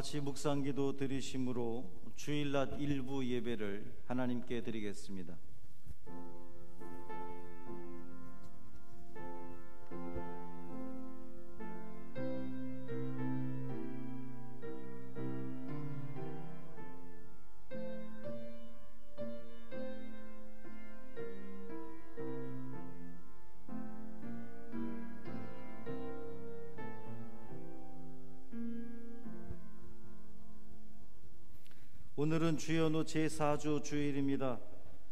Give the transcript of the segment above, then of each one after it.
같이 묵상기도 드리심으로 주일낮 일부 예배를 하나님께 드리겠습니다. 오늘은 주연후 제4주 주일입니다.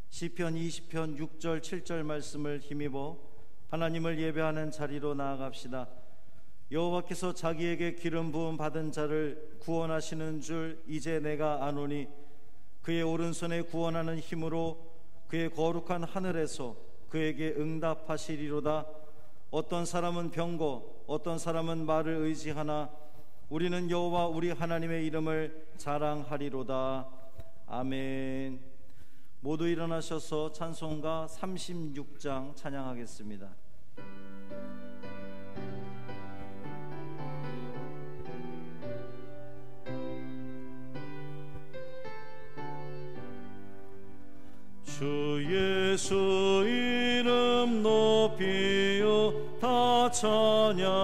시편 20편 6절 7절 말씀을 힘입어 하나님을 예배하는 자리로 나아갑시다. 여호와께서 자기에게 기름 부음 받은 자를 구원하시는 줄 이제 내가 아노니 그의 오른손에 구원하는 힘으로 그의 거룩한 하늘에서 그에게 응답하시리로다. 어떤 사람은 병거 어떤 사람은 말을 의지하나 우리는 여호와 우리 하나님의 이름을 자랑하리로다. 아멘. 모두 일어나셔서 찬송가 36장 찬양하겠습니다. 주 예수 이름 높이요 다 찬양하여라.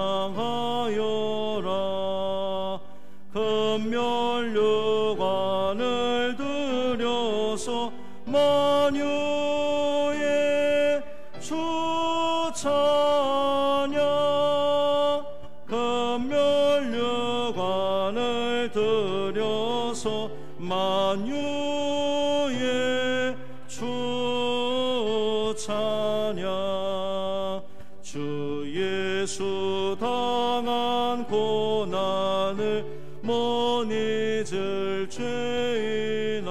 금멸류관을 들여서 만유의 주 찬양. 금멸류관을 들여서 만유의 주 찬양. 주 예수 당한 고난을 못 잊을 죄이나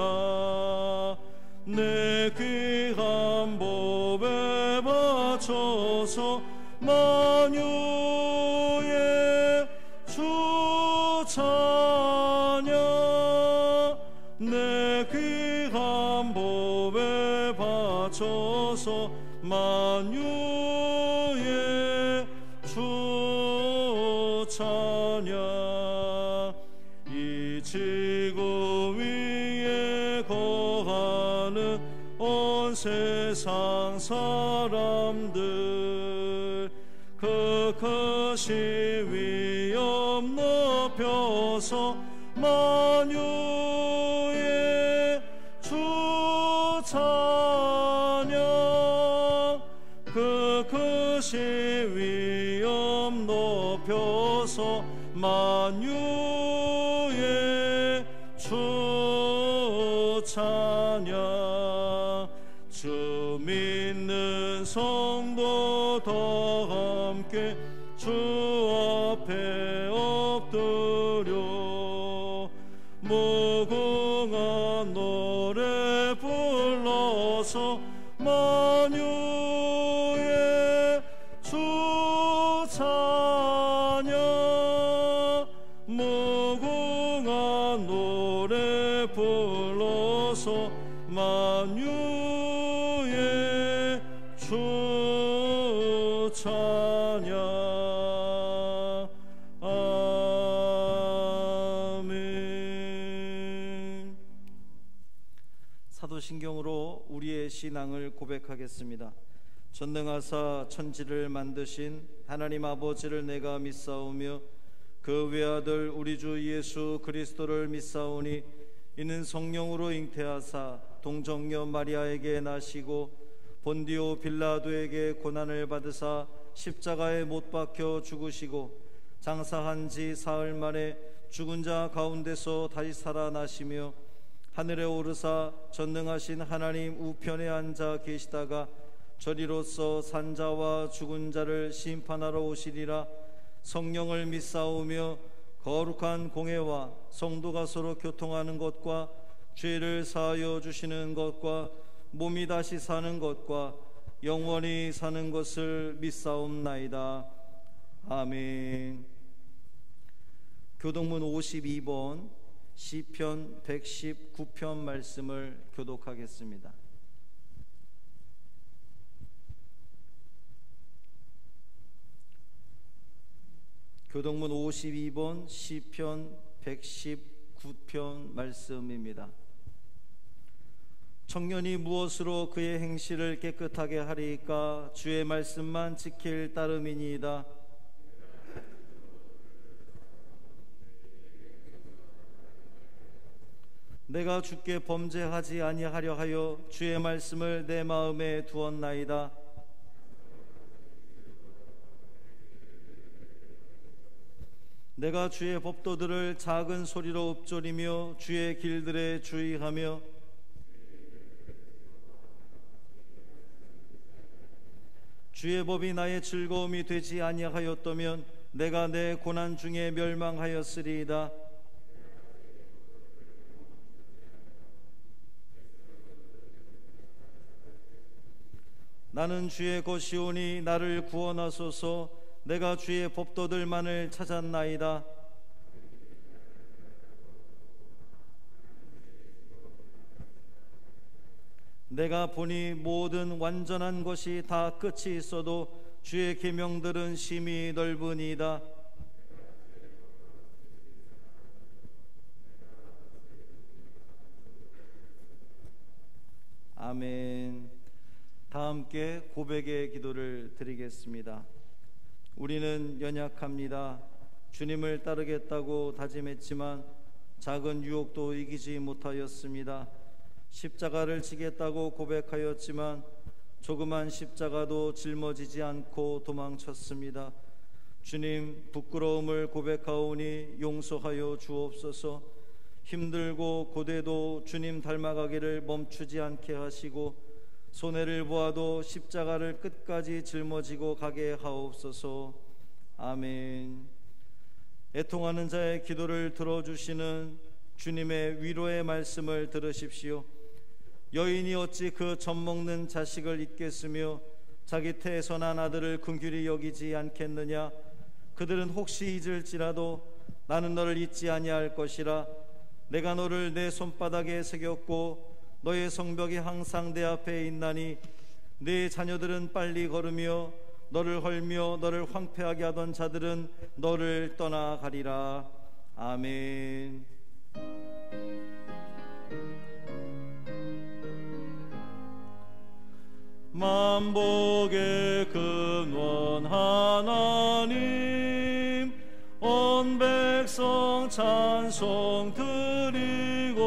내 귀한 법에 바쳐서 만유의 주 찬양. 내 귀한 법에 바쳐서 만유의 주 찬양. 이 지구 위에 거하는 온 세상 사람들 그 크신 위엄 높여서 만유의 주 찬양. 그 크신 위엄 높여서 만유의 주 찬양. 주 믿는 성도 다 함께 주 앞에 엎드려 무궁한 노래 불러서 만유의 주 찬양. 무궁한 노래 불러서 만유의 주 찬양. 아멘. 사도신경으로 우리의 신앙을 고백하겠습니다. 전능하사 천지를 만드신 하나님 아버지를 내가 믿사오며 그 외아들 우리 주 예수 그리스도를 믿사오니 이는 성령으로 잉태하사 동정녀 마리아에게 나시고 본디오 빌라도에게 고난을 받으사 십자가에 못 박혀 죽으시고 장사한 지 사흘 만에 죽은 자 가운데서 다시 살아나시며 하늘에 오르사 전능하신 하나님 우편에 앉아 계시다가 저리로서 산자와 죽은 자를 심판하러 오시리라. 성령을 믿사오며 거룩한 공회와 성도가 서로 교통하는 것과 죄를 사하여 주시는 것과 몸이 다시 사는 것과 영원히 사는 것을 믿사옵나이다. 아멘. 교동문 52번 시편 119편 말씀을 교독하겠습니다. 교동문 52번 시편 119편 말씀입니다. 청년이 무엇으로 그의 행실을 깨끗하게 하리이까? 주의 말씀만 지킬 따름이니이다. 내가 주께 범죄하지 아니하려 하여 주의 말씀을 내 마음에 두었나이다. 내가 주의 법도들을 작은 소리로 읊조리며 주의 길들에 주의하며 주의 법이 나의 즐거움이 되지 아니하였다면 내가 내 고난 중에 멸망하였으리이다. 나는 주의 것이오니 나를 구원하소서. 내가 주의 법도들만을 찾았나이다. 내가 보니 모든 완전한 것이 다 끝이 있어도 주의 계명들은 심히 넓으니이다. 아멘. 다 함께 고백의 기도를 드리겠습니다. 우리는 연약합니다. 주님을 따르겠다고 다짐했지만 작은 유혹도 이기지 못하였습니다. 십자가를 지겠다고 고백하였지만 조그만 십자가도 짊어지지 않고 도망쳤습니다. 주님, 부끄러움을 고백하오니 용서하여 주옵소서. 힘들고 고되도 주님 닮아가기를 멈추지 않게 하시고 손해를 보아도 십자가를 끝까지 짊어지고 가게 하옵소서. 아멘. 애통하는 자의 기도를 들어주시는 주님의 위로의 말씀을 들으십시오. 여인이 어찌 그 젖먹는 자식을 잊겠으며 자기 태선한 아들을 긍휼히 여기지 않겠느냐. 그들은 혹시 잊을지라도 나는 너를 잊지 아니할 것이라. 내가 너를 내 손바닥에 새겼고 너의 성벽이 항상 내 앞에 있나니 네 자녀들은 빨리 걸으며 너를 헐며 너를 황폐하게 하던 자들은 너를 떠나가리라. 아멘. 만복의 근원 하나님, 온 백성 찬송 드리고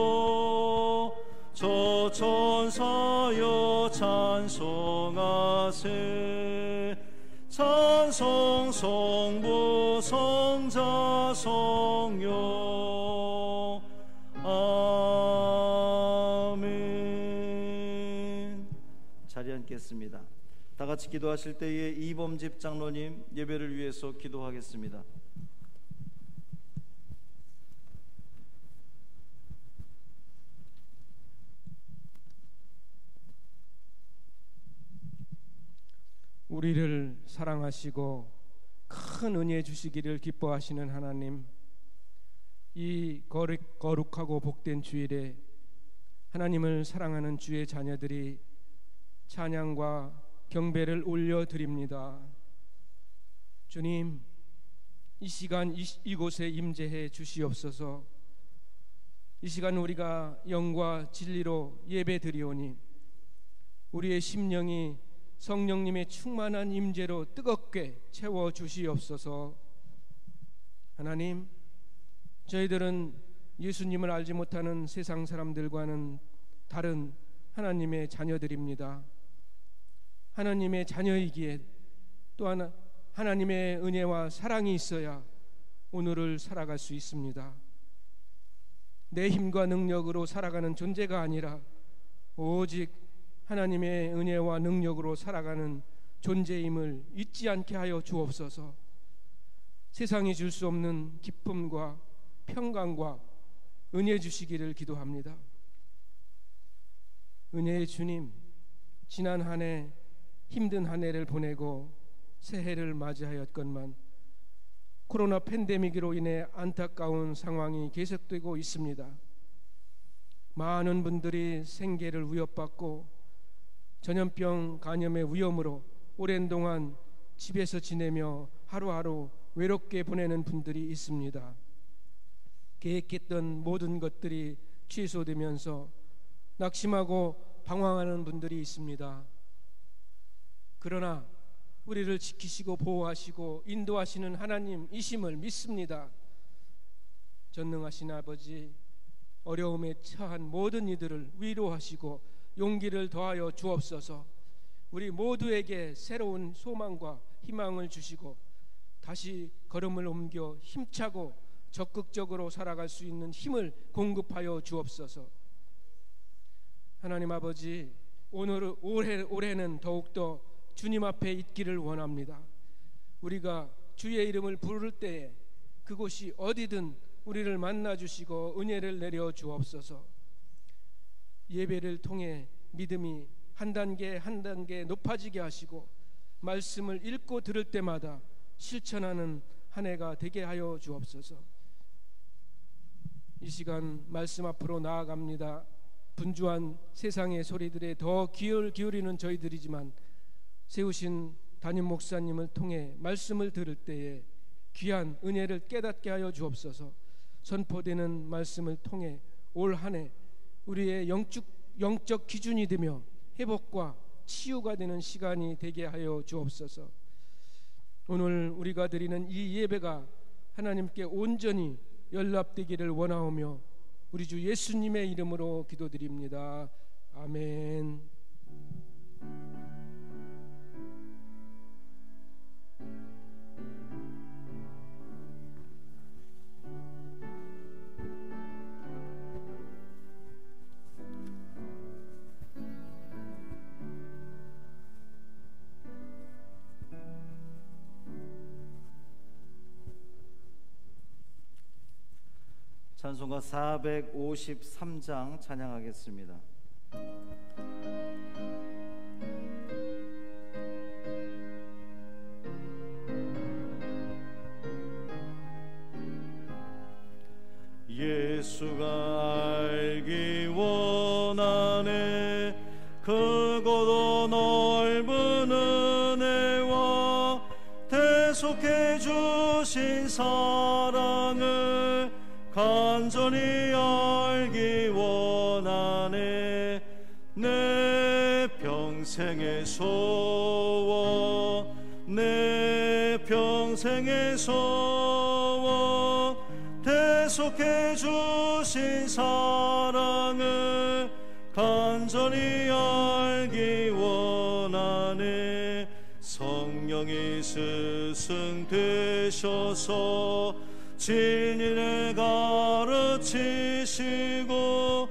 저 천사여 찬송하세. 찬송 성부 성자 성령. 아멘. 자리 앉겠습니다. 다 같이 기도하실 때에 이범집 장로님 예배를 위해서 기도하겠습니다. 우리를 사랑하시고 큰 은혜 주시기를 기뻐하시는 하나님, 이 거룩하고 복된 주일에 하나님을 사랑하는 주의 자녀들이 찬양과 경배를 올려드립니다. 주님, 이 시간 이곳에 임재해 주시옵소서. 이 시간 우리가 영과 진리로 예배드리오니 우리의 심령이 성령님의 충만한 임재로 뜨겁게 채워주시옵소서. 하나님, 저희들은 예수님을 알지 못하는 세상 사람들과는 다른 하나님의 자녀들입니다. 하나님의 자녀이기에 또한 하나님의 은혜와 사랑이 있어야 오늘을 살아갈 수 있습니다. 내 힘과 능력으로 살아가는 존재가 아니라 오직 하나님의 은혜와 능력으로 살아가는 존재임을 잊지 않게 하여 주옵소서. 세상이 줄 수 없는 기쁨과 평강과 은혜 주시기를 기도합니다. 은혜의 주님, 지난 한 해 힘든 한 해를 보내고 새해를 맞이하였건만 코로나 팬데믹으로 인해 안타까운 상황이 계속되고 있습니다. 많은 분들이 생계를 위협받고 전염병 감염의 위험으로 오랜 동안 집에서 지내며 하루하루 외롭게 보내는 분들이 있습니다. 계획했던 모든 것들이 취소되면서 낙심하고 방황하는 분들이 있습니다. 그러나 우리를 지키시고 보호하시고 인도하시는 하나님이심을 믿습니다. 전능하신 아버지, 어려움에 처한 모든 이들을 위로하시고 용기를 더하여 주옵소서. 우리 모두에게 새로운 소망과 희망을 주시고 다시 걸음을 옮겨 힘차고 적극적으로 살아갈 수 있는 힘을 공급하여 주옵소서. 하나님 아버지, 올해는 더욱더 주님 앞에 있기를 원합니다. 우리가 주의 이름을 부를 때에 그곳이 어디든 우리를 만나 주시고 은혜를 내려 주옵소서. 예배를 통해 믿음이 한 단계 한 단계 높아지게 하시고 말씀을 읽고 들을 때마다 실천하는 한 해가 되게 하여 주옵소서. 이 시간 말씀 앞으로 나아갑니다. 분주한 세상의 소리들에 더 귀를 기울이는 저희들이지만 세우신 담임 목사님을 통해 말씀을 들을 때에 귀한 은혜를 깨닫게 하여 주옵소서. 선포되는 말씀을 통해 올 한 해 우리의 영적 기준이 되며 회복과 치유가 되는 시간이 되게 하여 주옵소서. 오늘 우리가 드리는 이 예배가 하나님께 온전히 연락되기를 원하오며 우리 주 예수님의 이름으로 기도드립니다. 아멘. 찬송가 453장 찬양하겠습니다. 예수가 알기 원하네 크고도 넓은 은혜와 대속해 주신 사랑을 간절히 알기 원하네 내 평생의 소원 내 평생의 소원 대속해 주신 사랑을 간절히 알기 원하네 성령이 스승되셔서 진리를 가르치시고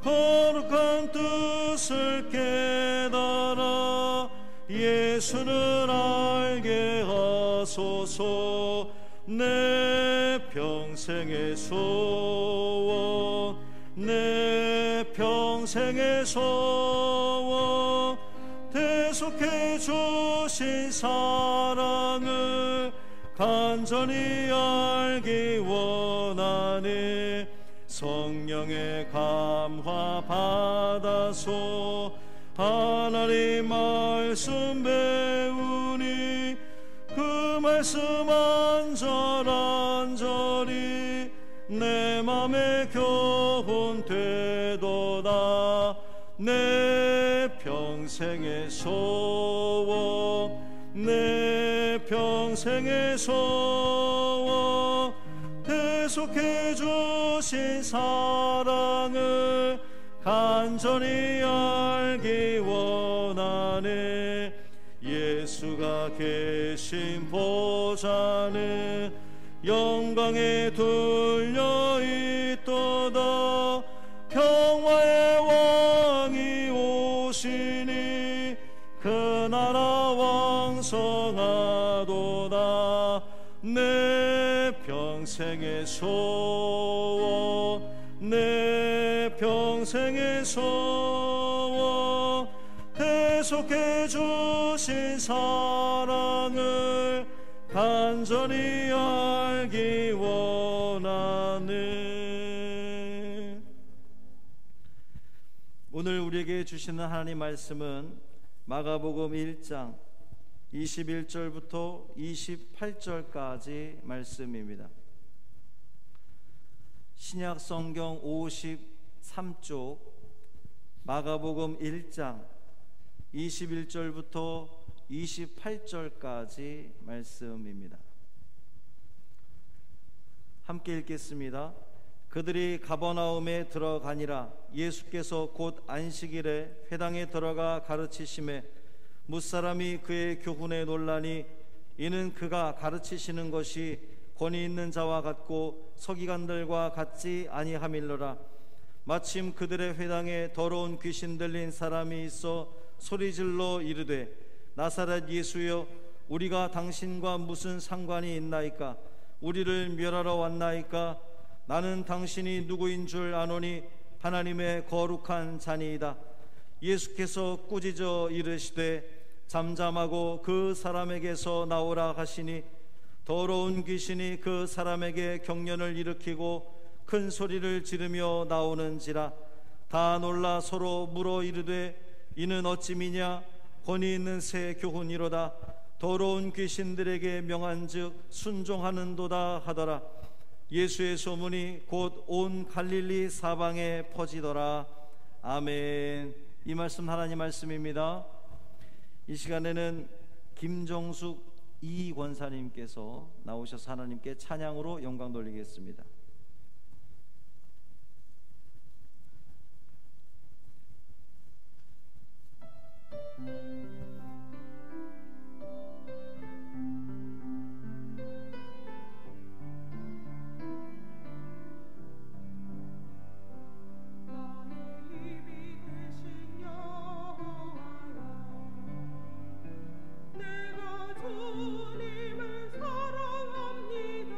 거룩한 뜻을 깨달아 예수를 알게 하소서 내 평생의 소원 내 평생의 소원 대속해 주신 사랑을 간절히 알기 원하네 성령의 감화 받아서 하나님 말씀 배우니 그 말씀 안절안절히 내 맘에 교훈 되도다 내 평생의 소원 내 평생의 소원 대속해 주신 사랑을 간절히 알기 원하네 예수가 계신 보좌는 영광에 둘려 있도다 평화의 왕이 오시니 그 나라 왕성하도다 내 평생의 소원 내 평생의 소원 대속해 주신 사랑을 간절히 알기 원하네. 오늘 우리에게 주시는 하나님 말씀은 마가복음 1장 21절부터 28절까지 말씀입니다. 신약 성경 53쪽 마가복음 1장 21절부터 28절까지 말씀입니다. 함께 읽겠습니다. 그들이 가버나움에 들어가니라. 예수께서 곧 안식일에 회당에 들어가 가르치심에 뭇사람이 그의 교훈에 놀라니 이는 그가 가르치시는 것이 권위 있는 자와 같고 서기관들과 같지 아니함일러라. 마침 그들의 회당에 더러운 귀신 들린 사람이 있어 소리질러 이르되 나사렛 예수여, 우리가 당신과 무슨 상관이 있나이까? 우리를 멸하러 왔나이까? 나는 당신이 누구인 줄 아노니 하나님의 거룩한 자니이다. 예수께서 꾸짖어 이르시되 잠잠하고 그 사람에게서 나오라 하시니 더러운 귀신이 그 사람에게 경련을 일으키고 큰 소리를 지르며 나오는지라. 다 놀라 서로 물어 이르되 이는 어찌 미냐? 권위 있는 새 교훈이로다. 더러운 귀신들에게 명한즉 순종하는도다 하더라. 예수의 소문이 곧 온 갈릴리 사방에 퍼지더라. 아멘. 이 말씀 하나님 말씀입니다. 이 시간에는 김정숙 이 권사님께서 나오셔서 하나님께 찬양으로 영광 돌리겠습니다. 주님을 사랑합니다.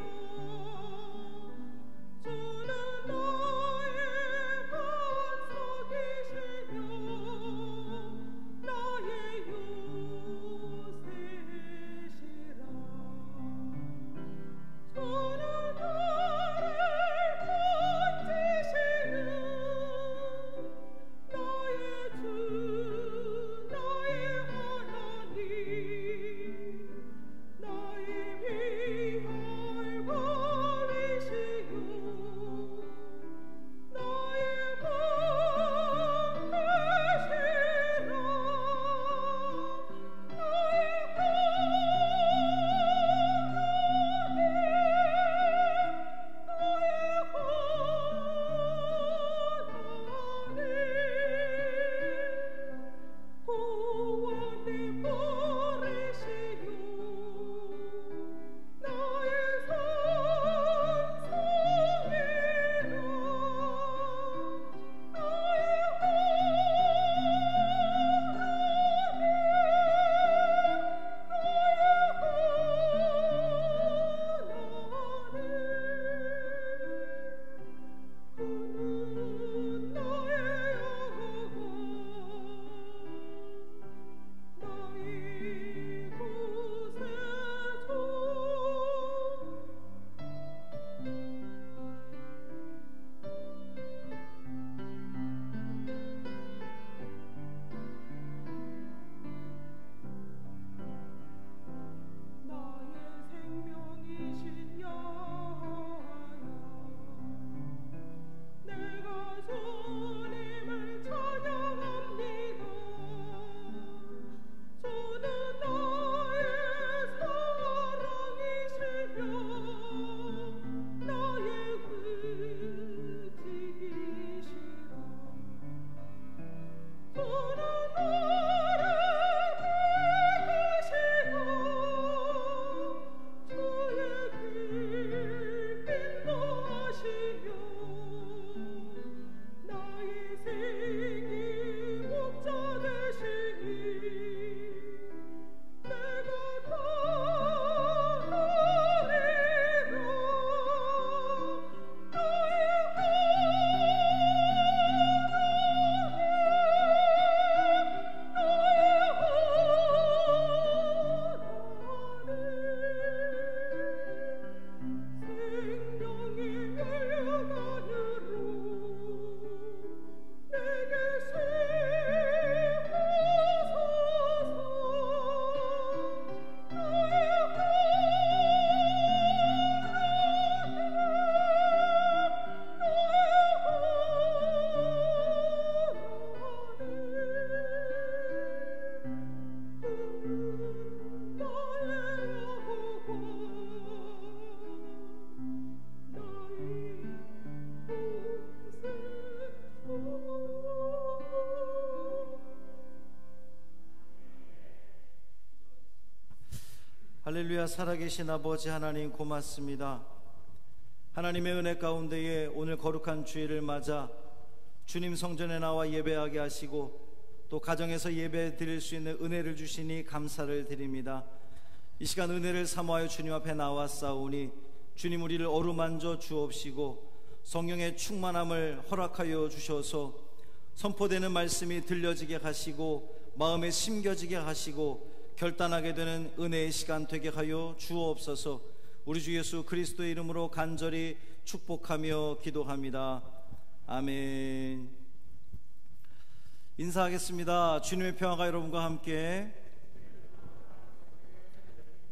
할렐루야. 살아계신 아버지 하나님 고맙습니다. 하나님의 은혜 가운데에 오늘 거룩한 주일을 맞아 주님 성전에 나와 예배하게 하시고 또 가정에서 예배 드릴 수 있는 은혜를 주시니 감사를 드립니다. 이 시간 은혜를 사모하여 주님 앞에 나왔사오니 주님 우리를 어루만져 주옵시고 성령의 충만함을 허락하여 주셔서 선포되는 말씀이 들려지게 하시고 마음에 심겨지게 하시고 결단하게 되는 은혜의 시간 되게 하여 주옵소서. 우리 주 예수 그리스도의 이름으로 간절히 축복하며 기도합니다. 아멘. 인사하겠습니다. 주님의 평화가 여러분과 함께.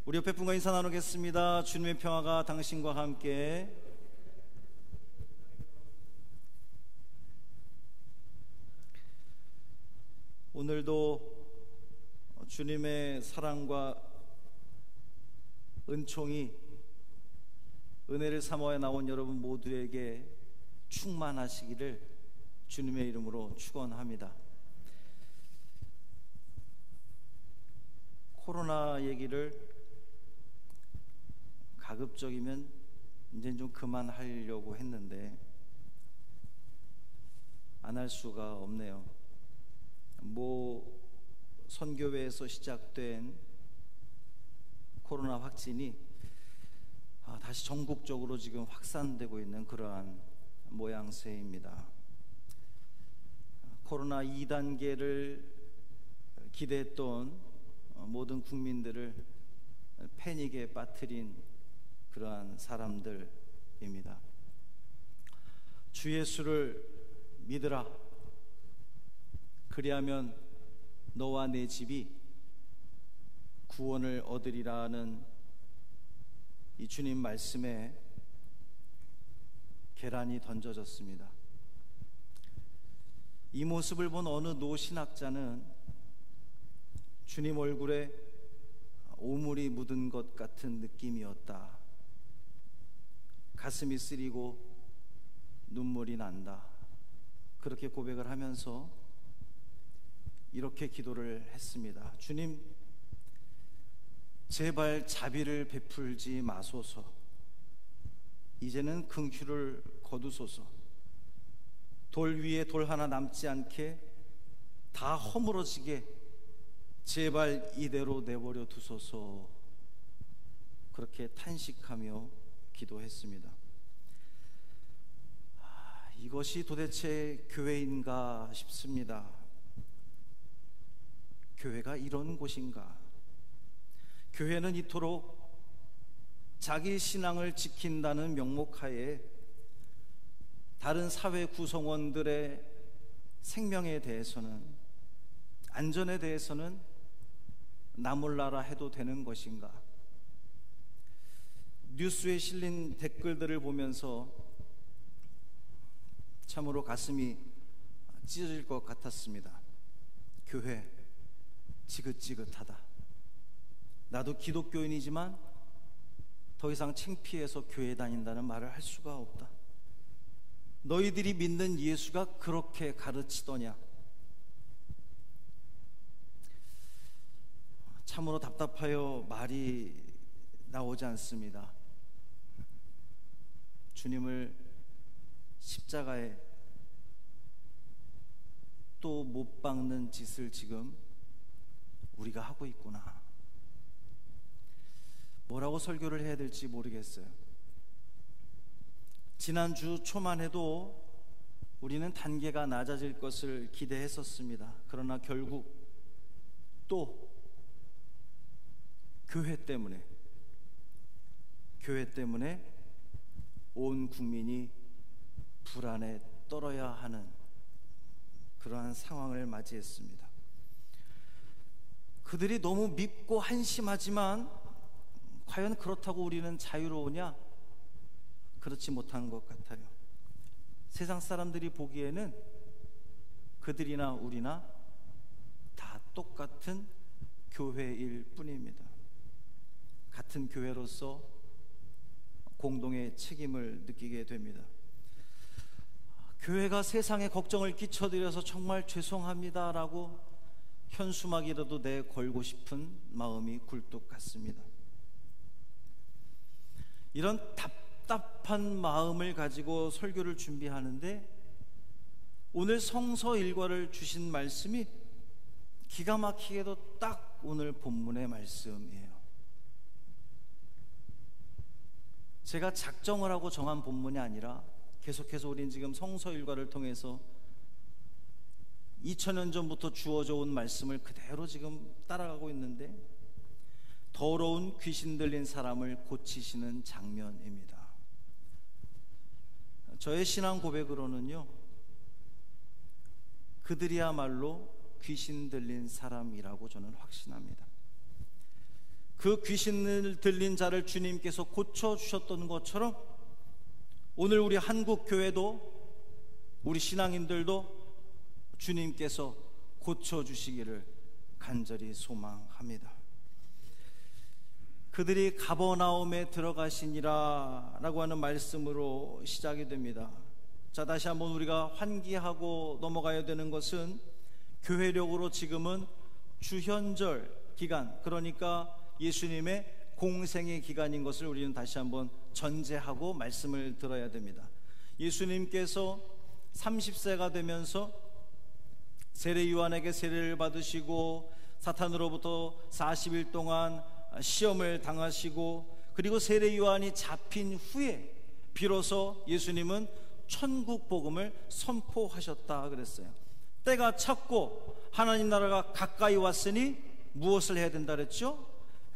우리 옆에 분과 인사 나누겠습니다. 주님의 평화가 당신과 함께. 오늘도 주님의 사랑과 은총이 은혜를 사모해 나온 여러분 모두에게 충만하시기를 주님의 이름으로 축원합니다. 코로나 얘기를 가급적이면 이제 좀 그만하려고 했는데 안 할 수가 없네요. 선교회에서 시작된 코로나 확진이 다시 전국적으로 지금 확산되고 있는 그러한 모양새입니다. 코로나 2단계를 기대했던 모든 국민들을 패닉에 빠뜨린 그러한 사람들입니다. 주 예수를 믿으라. 그리하면 너와 내 집이 구원을 얻으리라는 이 주님 말씀에 계란이 던져졌습니다. 이 모습을 본 어느 노신학자는 주님 얼굴에 오물이 묻은 것 같은 느낌이었다. 가슴이 쓰리고 눈물이 난다. 그렇게 고백을 하면서 이렇게 기도를 했습니다. 주님, 제발 자비를 베풀지 마소서. 이제는 긍휼을 거두소서. 돌 위에 돌 하나 남지 않게 다 허물어지게 제발 이대로 내버려 두소서. 그렇게 탄식하며 기도했습니다. 이것이 도대체 교회인가 싶습니다. 교회가 이런 곳인가? 교회는 이토록 자기 신앙을 지킨다는 명목하에 다른 사회 구성원들의 생명에 대해서는, 안전에 대해서는 나 몰라라 해도 되는 것인가? 뉴스에 실린 댓글들을 보면서 참으로 가슴이 찢어질 것 같았습니다. 교회 지긋지긋하다. 나도 기독교인이지만 더 이상 창피해서 교회 다닌다는 말을 할 수가 없다. 너희들이 믿는 예수가 그렇게 가르치더냐? 참으로 답답하여 말이 나오지 않습니다. 주님을 십자가에 또 못 박는 짓을 지금 우리가 하고 있구나. 뭐라고 설교를 해야 될지 모르겠어요. 지난주 초만 해도 우리는 단계가 낮아질 것을 기대했었습니다. 그러나 결국 또 교회 때문에 온 국민이 불안에 떨어야 하는 그러한 상황을 맞이했습니다. 그들이 너무 밉고 한심하지만 과연 그렇다고 우리는 자유로우냐? 그렇지 못한 것 같아요. 세상 사람들이 보기에는 그들이나 우리나 다 똑같은 교회일 뿐입니다. 같은 교회로서 공동의 책임을 느끼게 됩니다. 교회가 세상에 걱정을 끼쳐드려서 정말 죄송합니다라고 현수막이라도 내걸고 싶은 마음이 굴뚝 같습니다. 이런 답답한 마음을 가지고 설교를 준비하는데 오늘 성서 일과를 주신 말씀이 기가 막히게도 딱 오늘 본문의 말씀이에요. 제가 작정을 하고 정한 본문이 아니라 계속해서 우린 지금 성서 일과를 통해서 2000년 전부터 주어져 온 말씀을 그대로 지금 따라가고 있는데 더러운 귀신 들린 사람을 고치시는 장면입니다. 저의 신앙 고백으로는요, 그들이야말로 귀신 들린 사람이라고 저는 확신합니다. 그 귀신을 들린 자를 주님께서 고쳐주셨던 것처럼 오늘 우리 한국교회도 우리 신앙인들도 주님께서 고쳐주시기를 간절히 소망합니다. 그들이 가버나움에 들어가시니라 라고 하는 말씀으로 시작이 됩니다. 자, 다시 한번 우리가 환기하고 넘어가야 되는 것은 교회력으로 지금은 주현절 기간, 그러니까 예수님의 공생의 기간인 것을 우리는 다시 한번 전제하고 말씀을 들어야 됩니다. 예수님께서 30세가 되면서 세례 요한에게 세례를 받으시고 사탄으로부터 40일 동안 시험을 당하시고 그리고 세례 요한이 잡힌 후에 비로소 예수님은 천국 복음을 선포하셨다 그랬어요. 때가 찼고 하나님 나라가 가까이 왔으니 무엇을 해야 된다 그랬죠?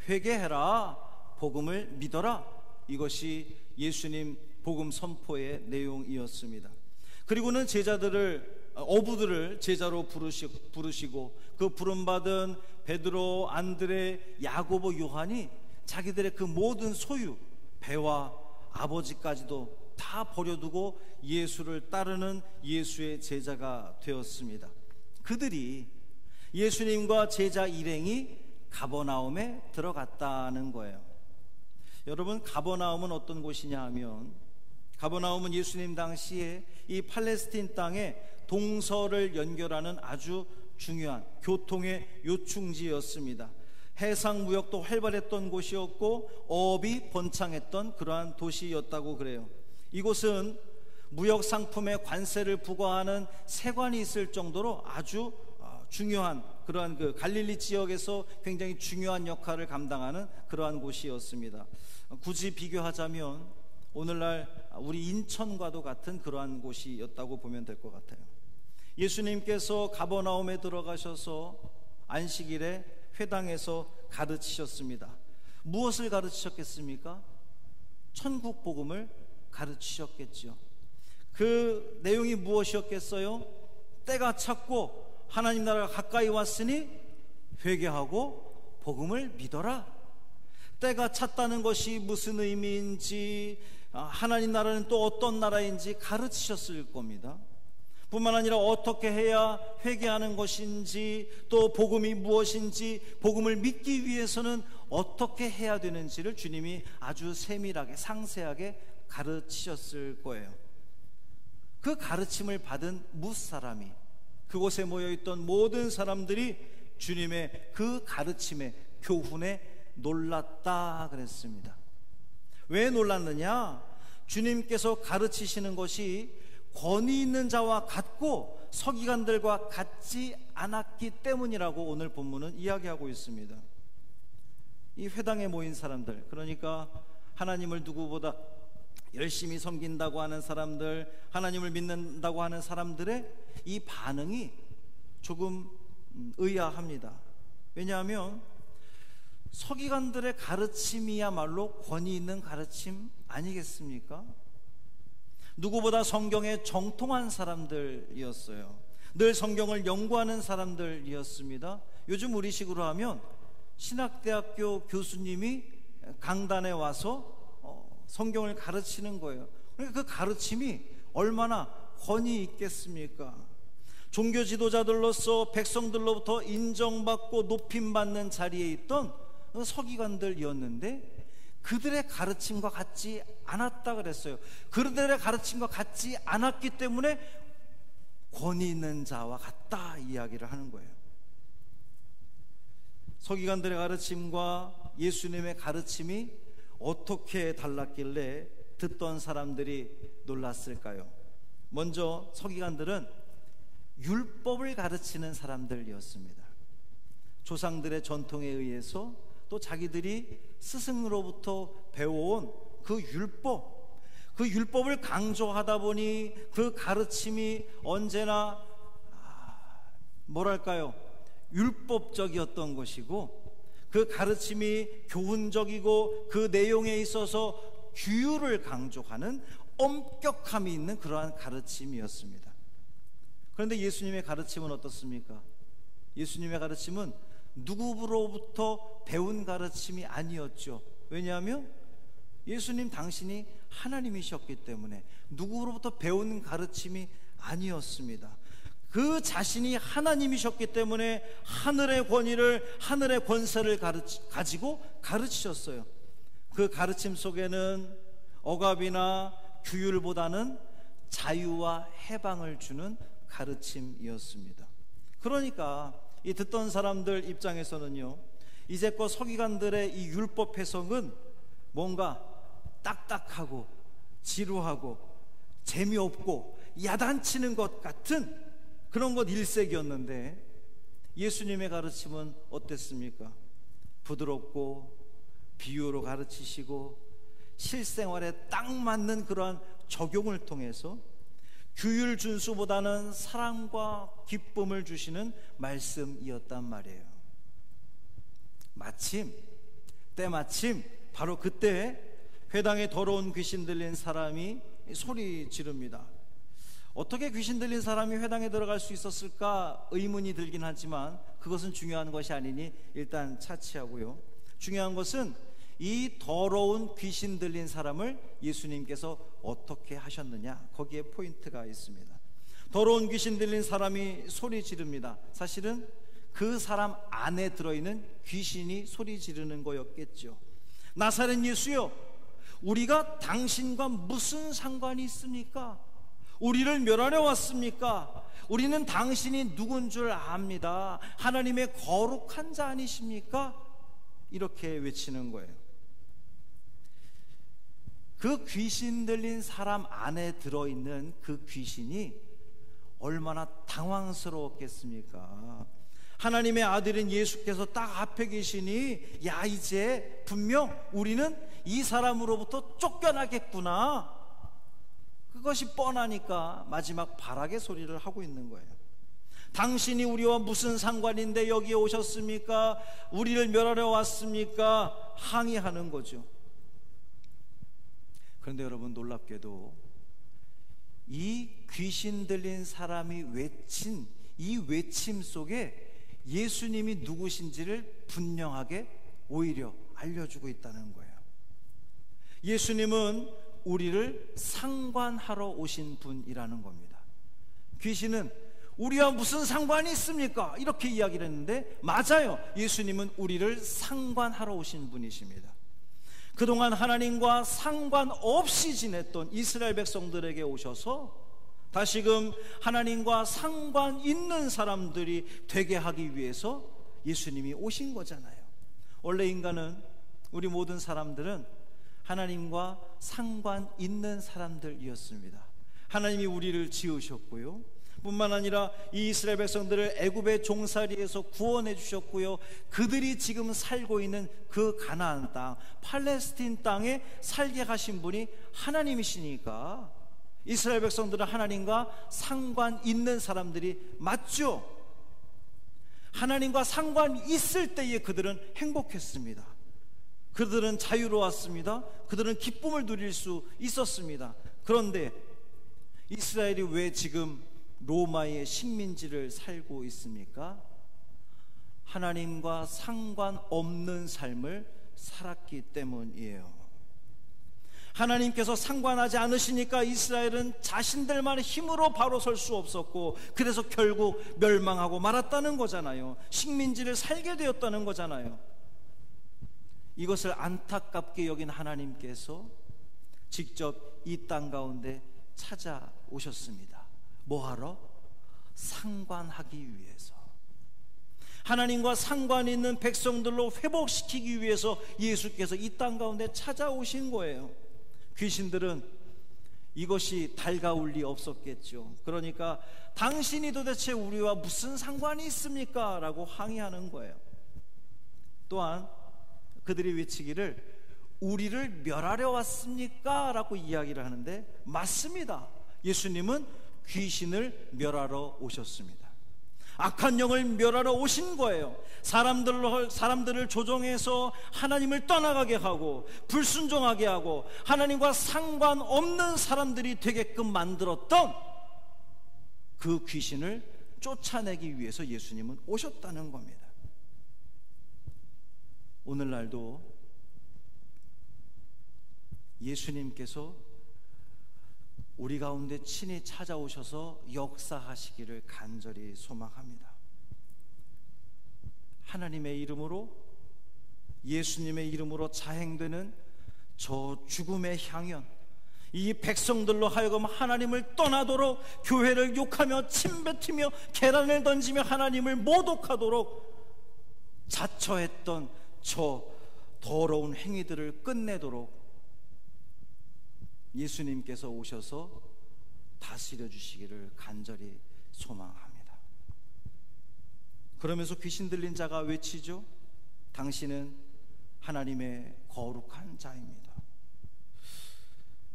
회개해라, 복음을 믿어라. 이것이 예수님 복음 선포의 내용이었습니다. 그리고는 제자들을, 어부들을 제자로 부르시고 그 부름받은 베드로, 안드레, 야고보, 요한이 자기들의 그 모든 소유, 배와 아버지까지도 다 버려두고 예수를 따르는 예수의 제자가 되었습니다. 그들이 예수님과 제자 일행이 가버나움에 들어갔다는 거예요. 여러분, 가버나움은 어떤 곳이냐 하면, 가버나움은 예수님 당시에 이 팔레스틴 땅에 동서를 연결하는 아주 중요한 교통의 요충지였습니다. 해상 무역도 활발했던 곳이었고 어업이 번창했던 그러한 도시였다고 그래요. 이곳은 무역 상품에 관세를 부과하는 세관이 있을 정도로 아주 중요한 그러한 그 갈릴리 지역에서 굉장히 중요한 역할을 감당하는 그러한 곳이었습니다. 굳이 비교하자면 오늘날 우리 인천과도 같은 그러한 곳이었다고 보면 될 것 같아요. 예수님께서 가버나움에 들어가셔서 안식일에 회당에서 가르치셨습니다. 무엇을 가르치셨겠습니까? 천국 복음을 가르치셨겠죠. 그 내용이 무엇이었겠어요? 때가 찼고 하나님 나라가 가까이 왔으니 회개하고 복음을 믿어라. 때가 찼다는 것이 무슨 의미인지, 하나님 나라는 또 어떤 나라인지 가르치셨을 겁니다. 뿐만 아니라 어떻게 해야 회개하는 것인지, 또 복음이 무엇인지, 복음을 믿기 위해서는 어떻게 해야 되는지를 주님이 아주 세밀하게 상세하게 가르치셨을 거예요. 그 가르침을 받은 무사람이, 그곳에 모여있던 모든 사람들이 주님의 그 가르침에, 교훈에 놀랐다 그랬습니다. 왜 놀랐느냐? 주님께서 가르치시는 것이 권위 있는 자와 같고 서기관들과 같지 않았기 때문이라고 오늘 본문은 이야기하고 있습니다. 이 회당에 모인 사람들, 그러니까 하나님을 누구보다 열심히 섬긴다고 하는 사람들, 하나님을 믿는다고 하는 사람들의 이 반응이 조금 의아합니다. 왜냐하면 서기관들의 가르침이야말로 권위 있는 가르침 아니겠습니까? 누구보다 성경에 정통한 사람들이었어요. 늘 성경을 연구하는 사람들이었습니다. 요즘 우리식으로 하면 신학대학교 교수님이 강단에 와서 성경을 가르치는 거예요. 그러니까 그 가르침이 얼마나 권위 있겠습니까? 종교 지도자들로서 백성들로부터 인정받고 높임받는 자리에 있던 서기관들이었는데 그들의 가르침과 같지 않았다 그랬어요. 그들의 가르침과 같지 않았기 때문에 권위 있는 자와 같다 이야기를 하는 거예요. 서기관들의 가르침과 예수님의 가르침이 어떻게 달랐길래 듣던 사람들이 놀랐을까요? 먼저 서기관들은 율법을 가르치는 사람들이었습니다. 조상들의 전통에 의해서 또 자기들이 스승으로부터 배워온 그 율법을 강조하다 보니 그 가르침이 언제나 뭐랄까요? 율법적이었던 것이고, 그 가르침이 교훈적이고 그 내용에 있어서 규율을 강조하는 엄격함이 있는 그러한 가르침이었습니다. 그런데 예수님의 가르침은 어떻습니까? 예수님의 가르침은 누구로부터 배운 가르침이 아니었죠. 왜냐하면 예수님 당신이 하나님이셨기 때문에 누구로부터 배운 가르침이 아니었습니다. 그 자신이 하나님이셨기 때문에 하늘의 권위를, 하늘의 권세를 가지고 가르치셨어요. 그 가르침 속에는 억압이나 규율보다는 자유와 해방을 주는 가르침이었습니다. 그러니까 이 듣던 사람들 입장에서는요, 이제껏 서기관들의 이 율법 해석은 뭔가 딱딱하고 지루하고 재미없고 야단치는 것 같은 그런 것 일색이었는데, 예수님의 가르침은 어땠습니까? 부드럽고 비유로 가르치시고 실생활에 딱 맞는 그러한 적용을 통해서 규율 준수보다는 사랑과 기쁨을 주시는 말씀이었단 말이에요. 때마침 바로 그때 회당에 더러운 귀신 들린 사람이 소리 지릅니다. 어떻게 귀신 들린 사람이 회당에 들어갈 수 있었을까 의문이 들긴 하지만 그것은 중요한 것이 아니니 일단 차치하고요. 중요한 것은 이 더러운 귀신 들린 사람을 예수님께서 어떻게 하셨느냐, 거기에 포인트가 있습니다. 더러운 귀신 들린 사람이 소리 지릅니다. 사실은 그 사람 안에 들어있는 귀신이 소리 지르는 거였겠죠. 나사렛 예수여, 우리가 당신과 무슨 상관이 있습니까? 우리를 멸하려 왔습니까? 우리는 당신이 누군 줄 압니다. 하나님의 거룩한 자 아니십니까? 이렇게 외치는 거예요. 그 귀신 들린 사람 안에 들어있는 그 귀신이 얼마나 당황스러웠겠습니까? 하나님의 아들인 예수께서 딱 앞에 계시니, 야, 이제 분명 우리는 이 사람으로부터 쫓겨나겠구나, 그것이 뻔하니까 마지막 발악의 소리를 하고 있는 거예요. 당신이 우리와 무슨 상관인데 여기에 오셨습니까? 우리를 멸하려 왔습니까? 항의하는 거죠. 그런데 여러분, 놀랍게도 이 귀신 들린 사람이 외친 이 외침 속에 예수님이 누구신지를 분명하게 오히려 알려주고 있다는 거예요. 예수님은 우리를 상관하러 오신 분이라는 겁니다. 귀신은 우리와 무슨 상관이 있습니까? 이렇게 이야기를 했는데, 맞아요. 예수님은 우리를 상관하러 오신 분이십니다. 그동안 하나님과 상관없이 지냈던 이스라엘 백성들에게 오셔서 다시금 하나님과 상관 있는 사람들이 되게 하기 위해서 예수님이 오신 거잖아요. 원래 인간은, 우리 모든 사람들은 하나님과 상관 있는 사람들이었습니다. 하나님이 우리를 지으셨고요, 뿐만 아니라 이 이스라엘 백성들을 애굽의 종살이에서 구원해 주셨고요, 그들이 지금 살고 있는 그 가나안 땅, 팔레스틴 땅에 살게 하신 분이 하나님이시니까 이스라엘 백성들은 하나님과 상관 있는 사람들이 맞죠. 하나님과 상관 있을 때에 그들은 행복했습니다. 그들은 자유로웠습니다. 그들은 기쁨을 누릴 수 있었습니다. 그런데 이스라엘이 왜 지금 로마의 식민지를 살고 있습니까? 하나님과 상관없는 삶을 살았기 때문이에요. 하나님께서 상관하지 않으시니까 이스라엘은 자신들만의 힘으로 바로 설 수 없었고, 그래서 결국 멸망하고 말았다는 거잖아요. 식민지를 살게 되었다는 거잖아요. 이것을 안타깝게 여긴 하나님께서 직접 이 땅 가운데 찾아오셨습니다. 뭐하러? 상관하기 위해서. 하나님과 상관이 있는 백성들로 회복시키기 위해서 예수께서 이 땅 가운데 찾아오신 거예요. 귀신들은 이것이 달가울 리 없었겠죠. 그러니까 당신이 도대체 우리와 무슨 상관이 있습니까? 라고 항의하는 거예요. 또한 그들이 외치기를 우리를 멸하려 왔습니까? 라고 이야기를 하는데 맞습니다. 예수님은 귀신을 멸하러 오셨습니다. 악한 영을 멸하러 오신 거예요. 사람들을 조종해서 하나님을 떠나가게 하고 불순종하게 하고 하나님과 상관없는 사람들이 되게끔 만들었던 그 귀신을 쫓아내기 위해서 예수님은 오셨다는 겁니다. 오늘날도 예수님께서 우리 가운데 친히 찾아오셔서 역사하시기를 간절히 소망합니다. 하나님의 이름으로, 예수님의 이름으로 자행되는 저 죽음의 향연, 이 백성들로 하여금 하나님을 떠나도록, 교회를 욕하며 침뱉으며 계란을 던지며 하나님을 모독하도록 자처했던 저 더러운 행위들을 끝내도록 예수님께서 오셔서 다스려 주시기를 간절히 소망합니다. 그러면서 귀신 들린 자가 외치죠. 당신은 하나님의 거룩한 자입니다.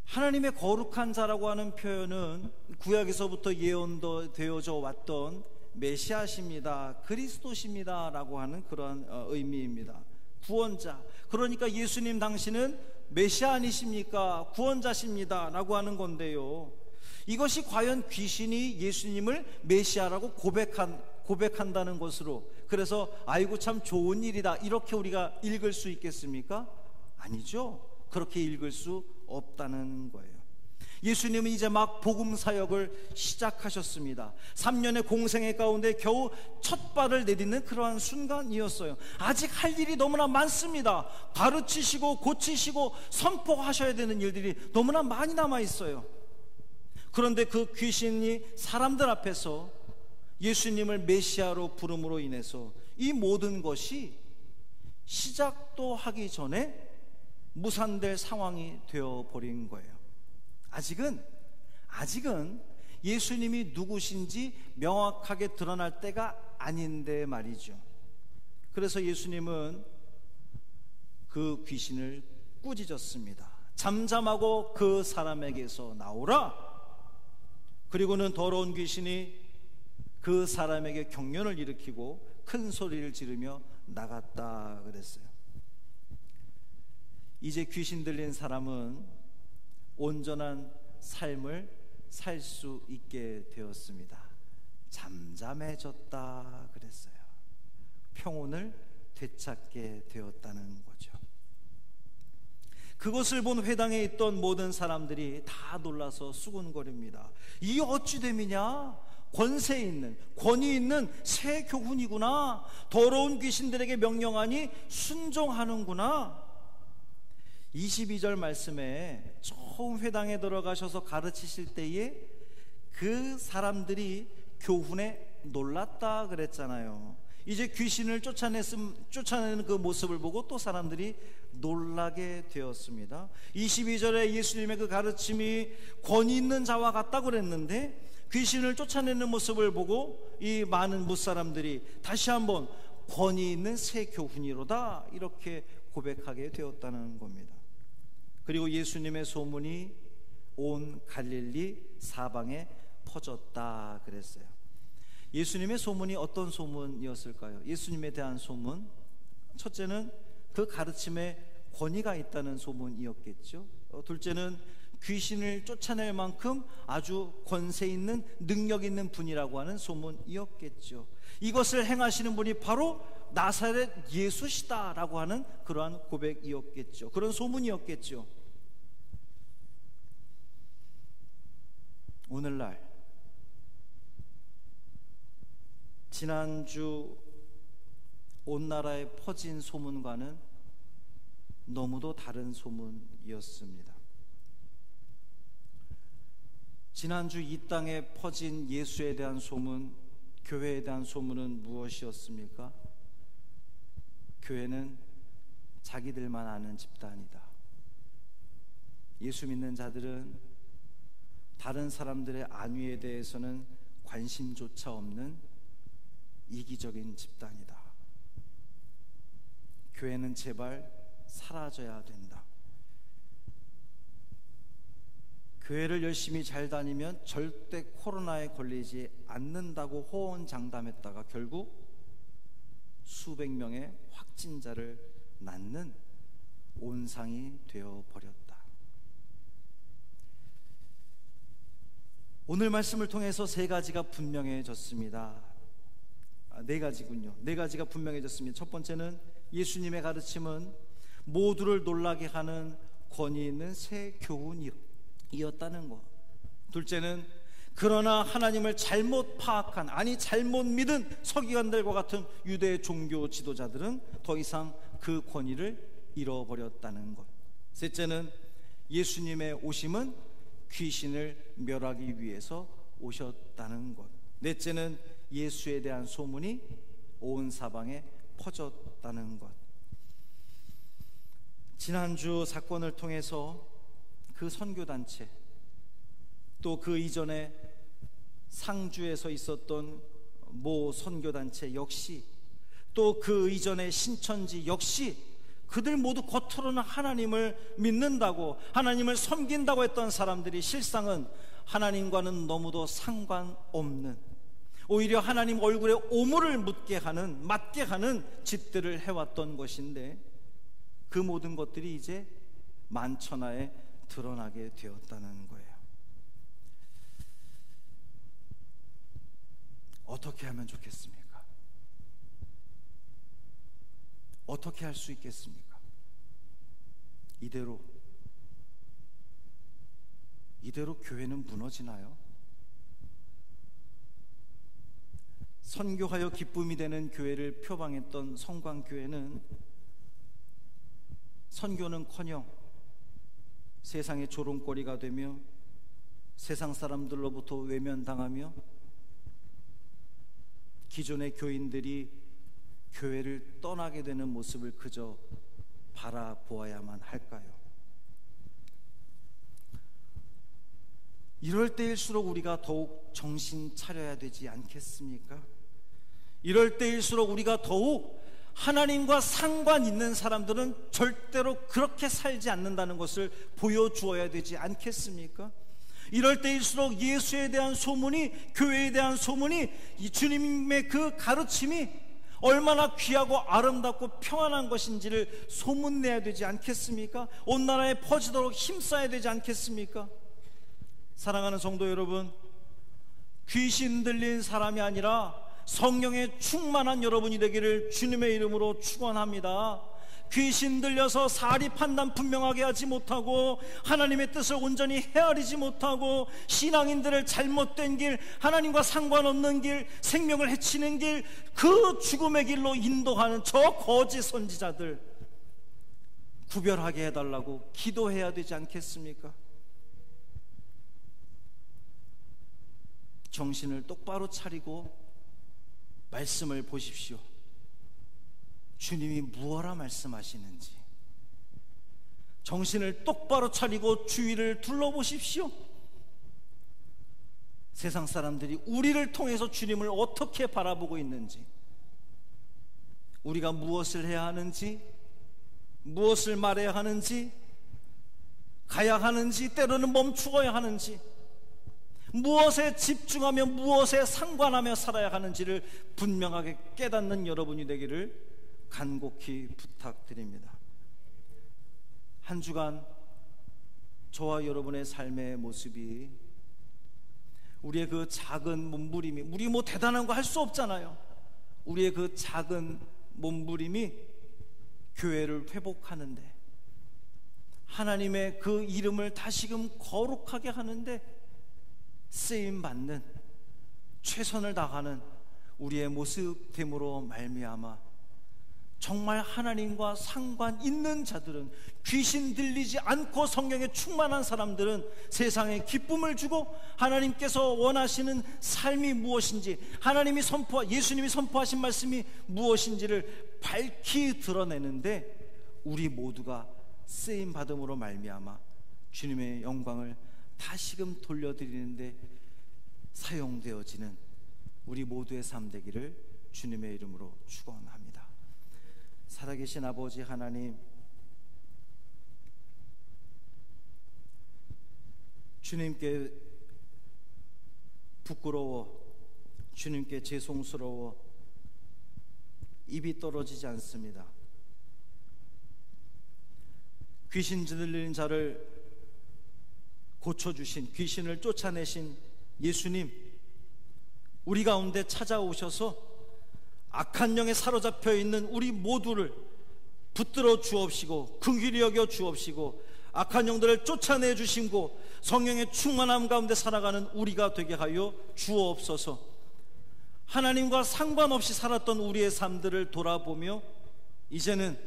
하나님의 거룩한 자라고 하는 표현은 구약에서부터 예언되어져 왔던 메시아십니다, 그리스도십니다 라고 하는 그런 의미입니다. 구원자, 그러니까 예수님 당신은 메시아 아니십니까? 구원자십니다 라고 하는 건데요, 이것이 과연 귀신이 예수님을 메시아라고 고백한다는 것으로, 그래서 아이고 참 좋은 일이다 이렇게 우리가 읽을 수 있겠습니까? 아니죠. 그렇게 읽을 수 없다는 거예요. 예수님은 이제 막 복음 사역을 시작하셨습니다. 3년의 공생애 가운데 겨우 첫 발을 내딛는 그러한 순간이었어요. 아직 할 일이 너무나 많습니다. 가르치시고 고치시고 선포하셔야 되는 일들이 너무나 많이 남아 있어요. 그런데 그 귀신이 사람들 앞에서 예수님을 메시아로 부름으로 인해서 이 모든 것이 시작도 하기 전에 무산될 상황이 되어버린 거예요. 아직은 예수님이 누구신지 명확하게 드러날 때가 아닌데 말이죠. 그래서 예수님은 그 귀신을 꾸짖었습니다. 잠잠하고 그 사람에게서 나오라. 그리고는 더러운 귀신이 그 사람에게 경련을 일으키고 큰 소리를 지르며 나갔다 그랬어요. 이제 귀신 들린 사람은 온전한 삶을 살 수 있게 되었습니다. 잠잠해졌다 그랬어요. 평온을 되찾게 되었다는 거죠. 그것을 본 회당에 있던 모든 사람들이 다 놀라서 수군거립니다. 이 어찌 됨이냐? 권세 있는, 권위 있는 새 교훈이구나. 더러운 귀신들에게 명령하니 순종하는구나. 22절 말씀에 처음 회당에 들어가셔서 가르치실 때에 그 사람들이 교훈에 놀랐다 그랬잖아요. 이제 귀신을 쫓아내는 그 모습을 보고 또 사람들이 놀라게 되었습니다. 22절에 예수님의 그 가르침이 권위 있는 자와 같다고 그랬는데 귀신을 쫓아내는 모습을 보고 이 많은 무사람들이 다시 한번 권위 있는 새 교훈이로다 이렇게 고백하게 되었다는 겁니다. 그리고 예수님의 소문이 온 갈릴리 사방에 퍼졌다 그랬어요. 예수님의 소문이 어떤 소문이었을까요? 예수님에 대한 소문, 첫째는 그 가르침에 권위가 있다는 소문이었겠죠. 둘째는 귀신을 쫓아낼 만큼 아주 권세 있는 능력 있는 분이라고 하는 소문이었겠죠. 이것을 행하시는 분이 바로 나사렛 예수시다라고 하는 그러한 고백이었겠죠. 그런 소문이었겠죠. 오늘날 지난주 온 나라에 퍼진 소문과는 너무도 다른 소문이었습니다. 지난주 이 땅에 퍼진 예수에 대한 소문, 교회에 대한 소문은 무엇이었습니까? 교회는 자기들만 아는 집단이다. 예수 믿는 자들은 다른 사람들의 안위에 대해서는 관심조차 없는 이기적인 집단이다. 교회는 제발 사라져야 된다. 교회를 열심히 잘 다니면 절대 코로나에 걸리지 않는다고 호언장담했다가 결국 수백 명의 확진자를 낳는 온상이 되어버렸다. 오늘 말씀을 통해서 세 가지가 분명해졌습니다. 네 가지군요. 네 가지가 분명해졌습니다. 첫 번째는 예수님의 가르침은 모두를 놀라게 하는 권위 있는 새 교훈이었다는 것. 둘째는 그러나 하나님을 잘못 파악한, 아니 잘못 믿은 서기관들과 같은 유대 종교 지도자들은 더 이상 그 권위를 잃어버렸다는 것. 셋째는 예수님의 오심은 귀신을 멸하기 위해서 오셨다는 것. 넷째는 예수에 대한 소문이 온 사방에 퍼졌다는 것. 지난주 사건을 통해서 그 선교단체, 또 그 이전에 상주에서 있었던 모 선교단체 역시, 또 그 이전에 신천지 역시 그들 모두 겉으로는 하나님을 믿는다고, 하나님을 섬긴다고 했던 사람들이 실상은 하나님과는 너무도 상관없는, 오히려 하나님 얼굴에 오물을 맞게 하는 짓들을 해왔던 것인데, 그 모든 것들이 이제 만천하에 드러나게 되었다는 거예요. 어떻게 하면 좋겠습니까? 어떻게 할 수 있겠습니까? 이대로 교회는 무너지나요? 선교하여 기쁨이 되는 교회를 표방했던 성광교회는 선교는커녕 세상의 조롱거리가 되며 세상 사람들로부터 외면당하며 기존의 교인들이 교회를 떠나게 되는 모습을 그저 바라보아야만 할까요? 이럴 때일수록 우리가 더욱 정신 차려야 되지 않겠습니까? 이럴 때일수록 우리가 더욱 하나님과 상관 있는 사람들은 절대로 그렇게 살지 않는다는 것을 보여주어야 되지 않겠습니까? 이럴 때일수록 예수에 대한 소문이, 교회에 대한 소문이, 이 주님의 그 가르침이 얼마나 귀하고 아름답고 평안한 것인지를 소문내야 되지 않겠습니까? 온 나라에 퍼지도록 힘써야 되지 않겠습니까? 사랑하는 성도 여러분, 귀신 들린 사람이 아니라 성령에 충만한 여러분이 되기를 주님의 이름으로 축원합니다. 귀신 들려서 사리 판단 분명하게 하지 못하고 하나님의 뜻을 온전히 헤아리지 못하고 신앙인들을 잘못된 길, 하나님과 상관없는 길, 생명을 해치는 길, 그 죽음의 길로 인도하는 저 거짓 선지자들 구별하게 해달라고 기도해야 되지 않겠습니까? 정신을 똑바로 차리고 말씀을 보십시오. 주님이 무엇라 말씀하시는지 정신을 똑바로 차리고 주위를 둘러보십시오. 세상 사람들이 우리를 통해서 주님을 어떻게 바라보고 있는지, 우리가 무엇을 해야 하는지, 무엇을 말해야 하는지, 가야 하는지, 때로는 멈추어야 하는지, 무엇에 집중하며 무엇에 상관하며 살아야 하는지를 분명하게 깨닫는 여러분이 되기를 간곡히 부탁드립니다. 한 주간 저와 여러분의 삶의 모습이, 우리의 그 작은 몸부림이, 우리 뭐 대단한 거 할 수 없잖아요. 우리의 그 작은 몸부림이 교회를 회복하는데, 하나님의 그 이름을 다시금 거룩하게 하는데 쓰임받는, 최선을 다하는 우리의 모습됨으로 말미암아 정말 하나님과 상관 있는 자들은, 귀신 들리지 않고 성령에 충만한 사람들은 세상에 기쁨을 주고 하나님께서 원하시는 삶이 무엇인지, 예수님이 선포하신 말씀이 무엇인지를 밝히 드러내는데, 우리 모두가 쓰임 받음으로 말미암아 주님의 영광을 다시금 돌려드리는데 사용되어지는 우리 모두의 삶 되기를 주님의 이름으로 축원합니다. 살아계신 아버지 하나님, 주님께 부끄러워, 주님께 죄송스러워 입이 떨어지지 않습니다. 귀신 들린 자를 고쳐주신, 귀신을 쫓아내신 예수님, 우리 가운데 찾아오셔서 악한 영에 사로잡혀 있는 우리 모두를 붙들어 주옵시고 긍휼히 여겨 주옵시고 악한 영들을 쫓아내 주시고 성령의 충만함 가운데 살아가는 우리가 되게 하여 주옵소서. 하나님과 상관없이 살았던 우리의 삶들을 돌아보며 이제는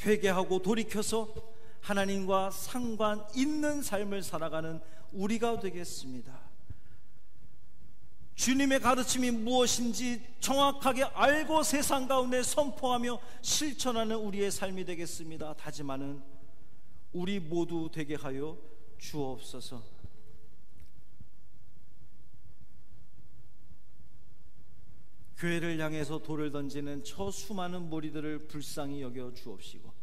회개하고 돌이켜서 하나님과 상관 있는 삶을 살아가는 우리가 되겠습니다. 주님의 가르침이 무엇인지 정확하게 알고 세상 가운데 선포하며 실천하는 우리의 삶이 되겠습니다. 다짐하는 우리 모두 되게 하여 주옵소서. 교회를 향해서 돌을 던지는 저 수많은 무리들을 불쌍히 여겨 주옵시고,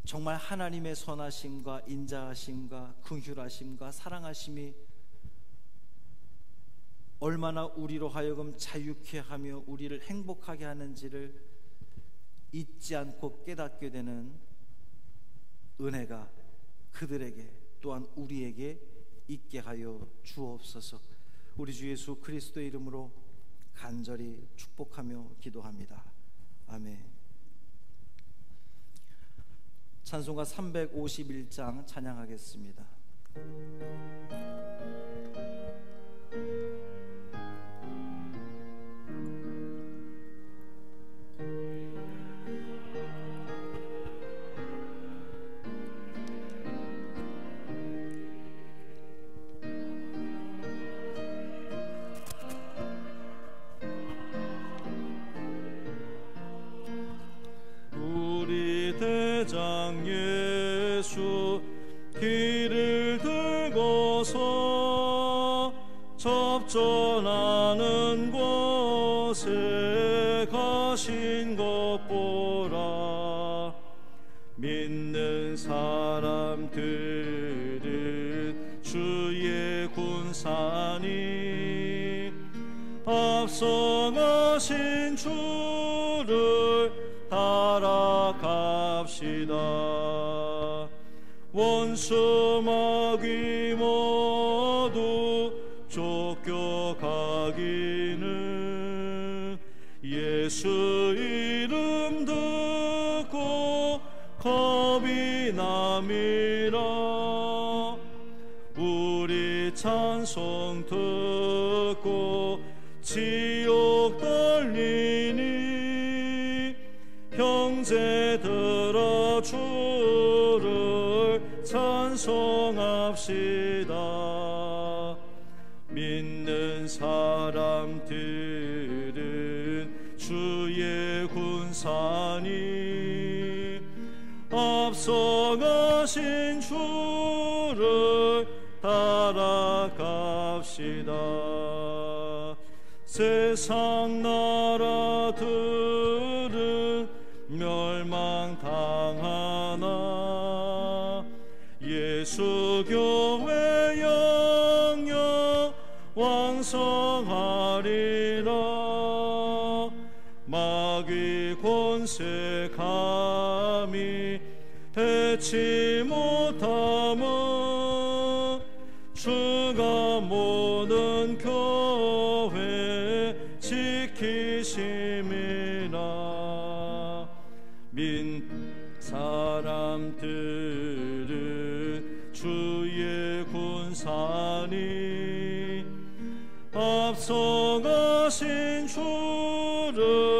정말 하나님의 선하심과 인자하심과 긍휼하심과 사랑하심이 얼마나 우리로 하여금 자유케 하며 우리를 행복하게 하는지를 잊지 않고 깨닫게 되는 은혜가 그들에게 또한 우리에게 있게 하여 주옵소서. 우리 주 예수 그리스도의 이름으로 간절히 축복하며 기도합니다. 아멘. 찬송가 351장 찬양하겠습니다. 대장 예수 길을 들고서 접전하는 곳에 가신 것 보라. 믿는 사람들은 주의 군사니 앞서가신 주를 따라갑시다. 원수 마귀 모두 쫓겨가기는 예수 이름 듣고 겁이 남이라. 우리 찬송 듣고 지옥 떨리니 형제들아 주를 찬송합시다. 믿는 사람들은 주의 군사니 앞서가신 주를 따라갑시다. 세상 나라들은 멸망당하나 예수 교회 영영 왕성하리라. 마귀 권세 감히 해치 못함은 주가 모든 교회 지키심이라. 사람들은 주의 군사니 앞서가신 주를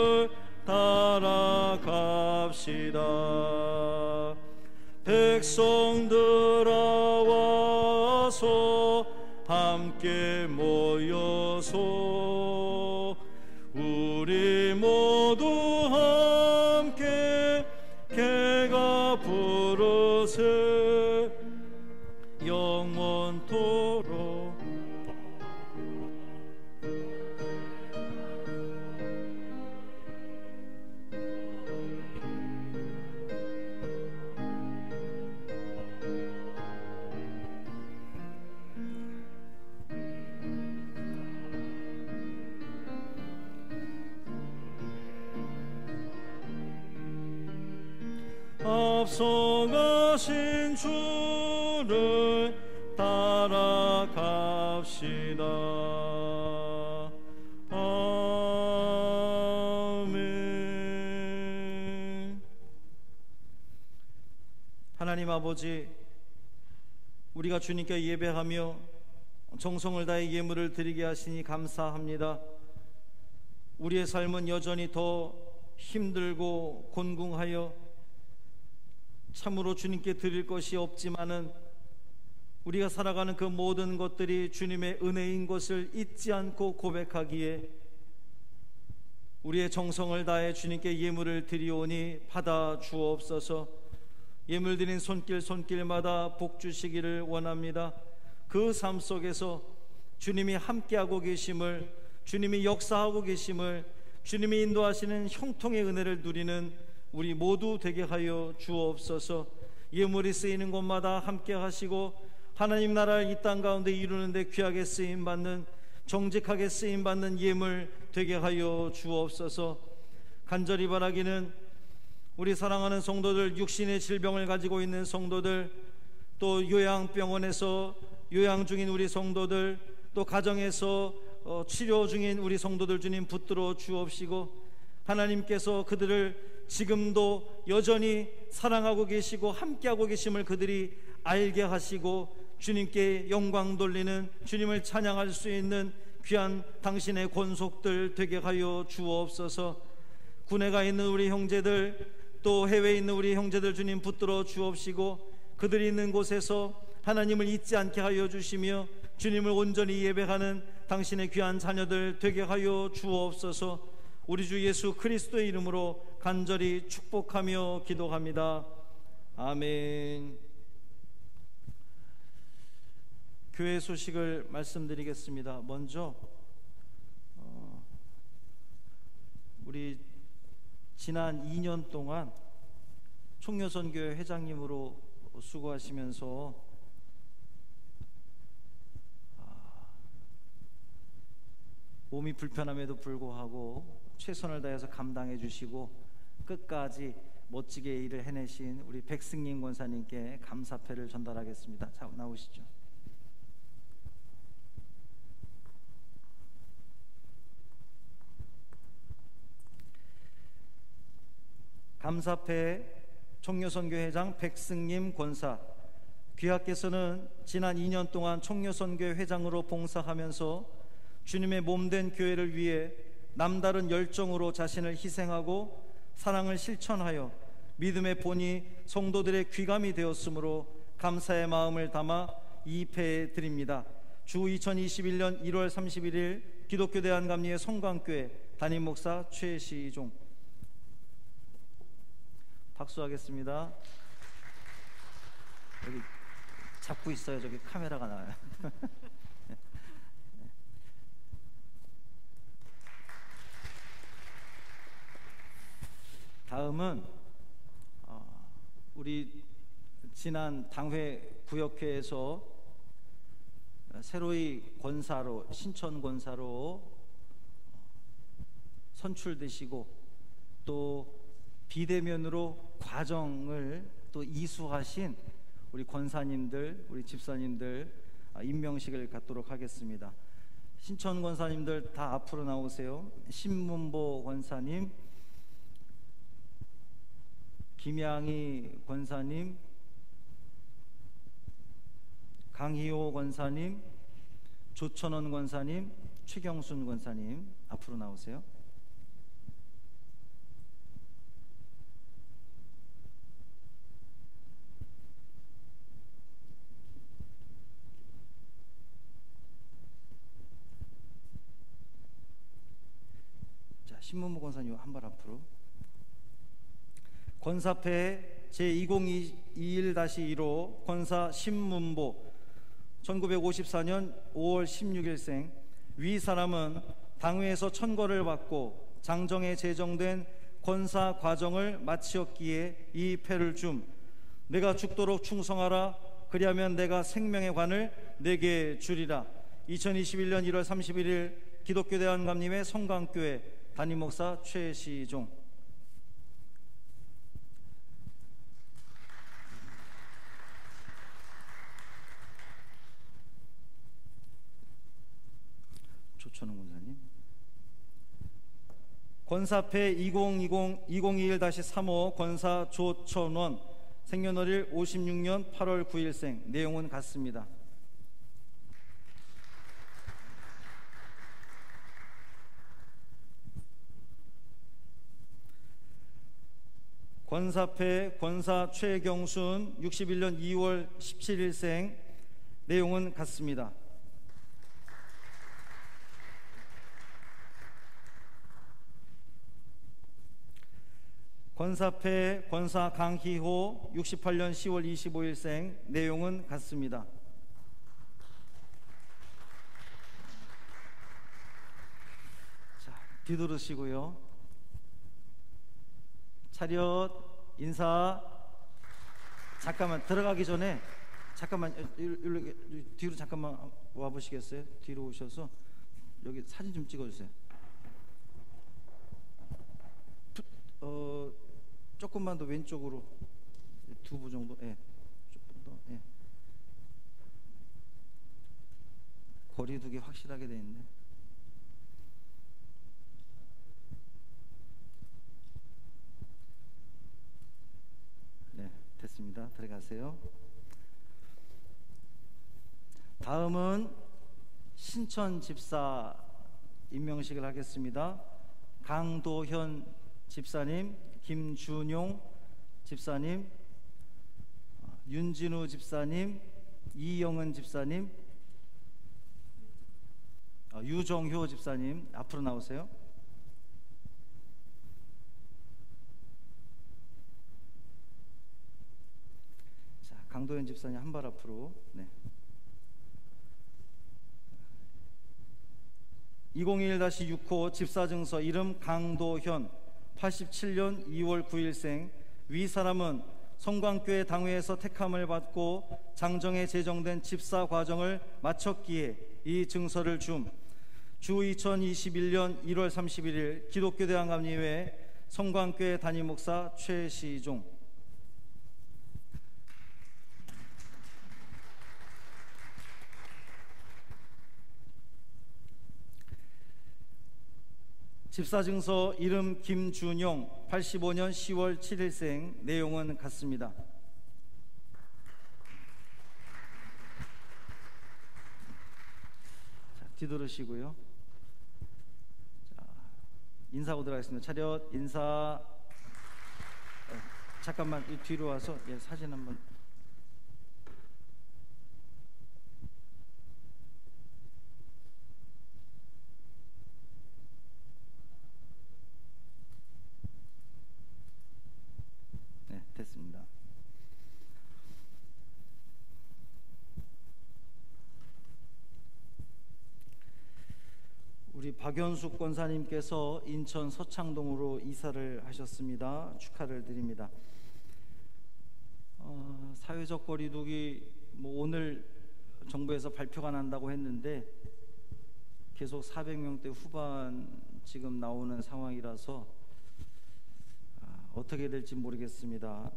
백성들아 와서 함께 모여서 우리 모두 함께 개가 부르세 영원토록. 앞서가신 주를 따라갑시다. 아멘. 하나님 아버지, 우리가 주님께 예배하며 정성을 다해 예물을 드리게 하시니 감사합니다. 우리의 삶은 여전히 더 힘들고 곤궁하여 참으로 주님께 드릴 것이 없지만은 우리가 살아가는 그 모든 것들이 주님의 은혜인 것을 잊지 않고 고백하기에 우리의 정성을 다해 주님께 예물을 드리오니 받아 주옵소서. 예물 드린 손길마다 복 주시기를 원합니다. 그 삶 속에서 주님이 함께하고 계심을, 주님이 역사하고 계심을, 주님이 인도하시는 형통의 은혜를 누리는 우리 모두 되게 하여 주옵소서. 예물이 쓰이는 곳마다 함께 하시고 하나님 나라를 이 땅 가운데 이루는 데 귀하게 쓰임받는, 정직하게 쓰임받는 예물 되게 하여 주옵소서. 간절히 바라기는 우리 사랑하는 성도들, 육신의 질병을 가지고 있는 성도들, 또 요양병원에서 요양 중인 우리 성도들, 또 가정에서 치료 중인 우리 성도들 주님 붙들어 주옵시고, 하나님께서 그들을 지금도 여전히 사랑하고 계시고 함께하고 계심을 그들이 알게 하시고 주님께 영광 돌리는, 주님을 찬양할 수 있는 귀한 당신의 권속들 되게 하여 주옵소서. 군에 가 있는 우리 형제들, 또 해외에 있는 우리 형제들 주님 붙들어 주옵시고 그들이 있는 곳에서 하나님을 잊지 않게 하여 주시며 주님을 온전히 예배하는 당신의 귀한 자녀들 되게 하여 주옵소서. 우리 주 예수 그리스도의 이름으로 간절히 축복하며 기도합니다. 아멘. 교회 소식을 말씀드리겠습니다. 먼저 우리 지난 2년 동안 총여선교회 회장님으로 수고하시면서 몸이 불편함에도 불구하고 최선을 다해서 감당해 주시고 끝까지 멋지게 일을 해내신 우리 백승님 권사님께 감사패를 전달하겠습니다. 자, 나오시죠. 감사패 총여선교회장 백승님 권사, 귀하께서는 지난 2년 동안 총여선교회 회장으로 봉사하면서 주님의 몸된 교회를 위해 남다른 열정으로 자신을 희생하고 사랑을 실천하여 믿음의 본이 성도들의 귀감이 되었으므로 감사의 마음을 담아 이패해 드립니다. 주 2021년 1월 31일 기독교 대한감리회 성광교회 담임 목사 최시종. 박수하겠습니다. 여기 잡고 있어요. 저기 카메라가 나와요. 다음은 우리 지난 당회 구역회에서 새로이 권사로, 신천 권사로 선출되시고 또 비대면으로 과정을 또 이수하신 우리 권사님들, 우리 집사님들 임명식을 갖도록 하겠습니다. 신천 권사님들 다 앞으로 나오세요. 신문보 권사님, 김양희 권사님, 강희호 권사님, 조천원 권사님, 최경순 권사님 앞으로 나오세요. 신문보 권사님 한 발 앞으로. 권사패 제2021-1호 권사 신문보 1954년 5월 16일생. 위 사람은 당회에서 천거를 받고 장정에 제정된 권사 과정을 마치었기에 이 패를 줌. 내가 죽도록 충성하라. 그리하면 내가 생명의 관을 내게 주리라. 2021년 1월 31일 기독교 대한감림회 성강교회 담임 목사 최시종. 조천웅 권사님. 권사패 2021-3호 권사 조천원, 생년월일 56년 8월 9일생. 내용은 같습니다. 권사패 권사 최경순, 61년 2월 17일생. 내용은 같습니다. 권사패 권사 강희호, 68년 10월 25일생. 내용은 같습니다. 자, 뒤돌으시고요. 차렷 인사. 잠깐만, 들어가기 전에 잠깐만 뒤로 잠깐만 와 보시겠어요? 뒤로 오셔서 여기 사진 좀 찍어 주세요. 조금만 더 왼쪽으로, 두 부 정도. 예. 조금 더. 예. 거리두기 확실하게 돼 있네. 네, 됐습니다. 들어가세요. 다음은 신천 집사 임명식을 하겠습니다. 강도현 집사님, 김준용 집사님, 윤진우 집사님, 이영은 집사님, 유정효 집사님 앞으로 나오세요. 자, 강도현 집사님 한 발 앞으로. 네. 2021-6호 집사증서, 이름 강도현, 87년 2월 9일생. 위 사람은 성광교회 당회에서 택함을 받고 장정에 제정된 집사 과정을 마쳤기에 이 증서를 줌. 주 2021년 1월 31일 기독교 대한감림회 성광교회 담임 목사 최시종. 집사증서, 이름 김준용, 85년 10월 7일생. 내용은 같습니다. 자, 뒤돌으시고요. 자, 인사하고 들어가겠습니다. 차렷 인사. 잠깐만 뒤로 와서 사진 한번. 됐습니다. 우리 박연숙 권사님께서 인천 서창동으로 이사를 하셨습니다. 축하를 드립니다. 사회적 거리두기 오늘 정부에서 발표가 난다고 했는데 계속 400명대 후반 지금 나오는 상황이라서 어떻게 될지 모르겠습니다.